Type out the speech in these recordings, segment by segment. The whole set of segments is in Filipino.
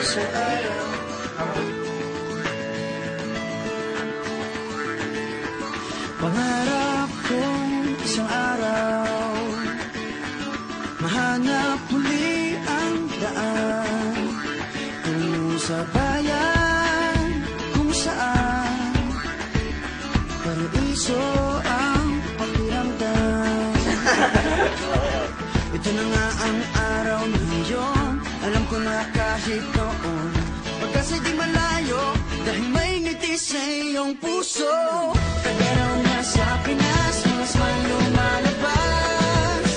isang araw. Pangarap kong isang araw mahanap muli ang daan tungo sa bayan kung saan paraiso ang pakiramdam. Ito na nga ang araw na ngayon. Alam ko na kahit noon pagkasa'y di malayo, dahil may ngiti sa iyong puso. Tagaraw na sa Pinas, mga smile lumalabas.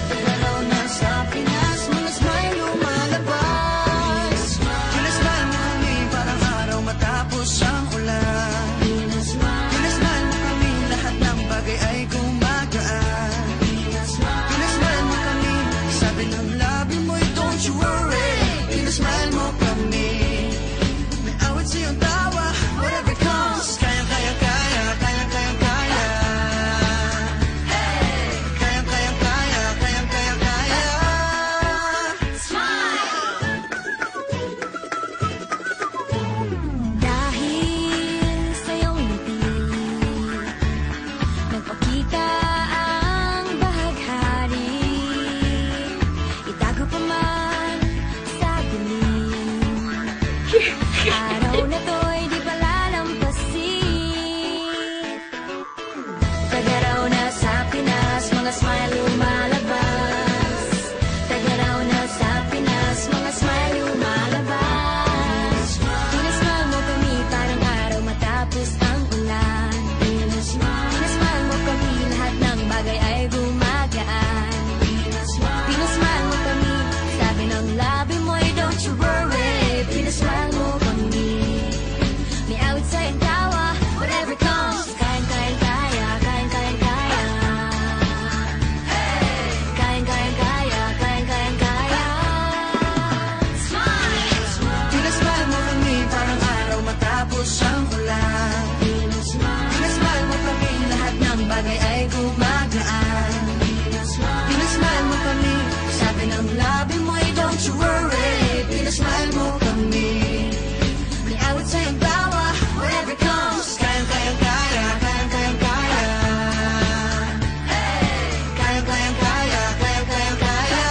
Tagaraw na sa Pinas, mga smile lumalabas. Pinasmile mo kami parang araw matapos ang ulan. Pinasmile mo kami, lahat ng bagay ay gumagaan. Pinasmile mo kami, sabi ng labi mo'y don't you worry. Pinasmile mo kami, may awit sa'yong tawa, whatever comes. Kaya, kaya, kaya, kaya, kaya, kaya. Kaya, kaya, kaya, kaya, kaya, kaya. Smile! Dahil sa iyong ngiti, nagpakita ang bahaghari. Itago pa man sa dilim, araw na to'y di palalampasin. Tagaraw na sa Pinas, mga smile lumalabas. Tagaraw na sa Pinas, mga smile lumalabas. Pinasmile mo kami parang araw matapos ang ulan. Pinasmile mo kami, lahat ng bagay ay gumagaan. Pinasmile mo kami, sabi ng labi mo'y don't you worry. Pinasmile mo kami, may awit sa'yong tawa, whatever comes. Kayang, kayang, kaya, kayang, kayang, kaya. Kayang, kayang, kaya, kayang, kayang, kaya. Smile! Pinasmile mo kami parang araw matapos ang ulan. Pinasmile mo kami, lahat ng bagay ay gumagaan. Pinasmile mo kami, sabi ng labi mo'y don't you worry. Pinasmile mo kami, may awit sa'yong tawa, whatever comes. Kayang, kayang, kaya, kayang, kayang, kaya. Kayang, kayang, kaya, kayang, kayang, kaya.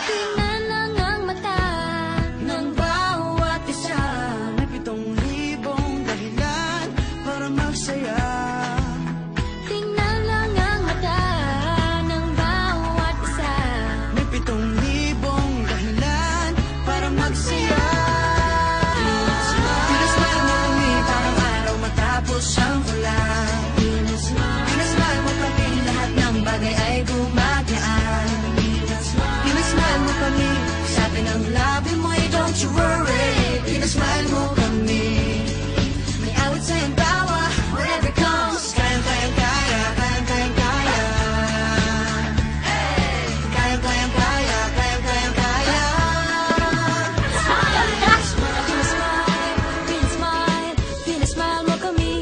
Tingnan lang ang mata Ng bawat isa, may 7,000 dahilan para magsaya. Tingnan lang ang mata ng bawat isa. May 7,000 dahilan para magsaya. Pinasmile mo kami parang araw matapos ang ulan. Pinasmile mo kami, lahat ng bagay ay gumagaan. Pinasmile mo kami, sabi ng labi mo'y don't you worry. Pinasmile mo kami, may awit sa'yong tawa, whatever comes. Kayang, kayang, kaya, kayang, kayang, kaya. Kayang, kayang, kaya, kayang, kayang, kaya. Pinasmile, pinasmile mo kami.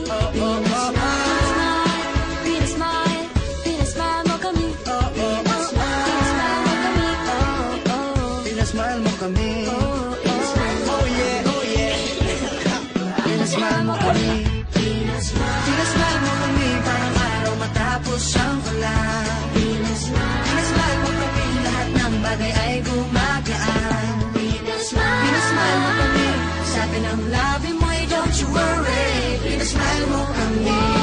Pinasmile, pinasmile mo kami. Pinasmile mo kami. Pinasmile mo kami. Oh yeah, oh yeah. Pinasmile mo kami. Pinasmile mo kami parang araw matapos ang ulan. Pinasmile mo kami, lahat ng bagay ay gumagaan. Pinasmile mo kami, sabi ng labi mo'y don't you worry. Pinasmile mo kami.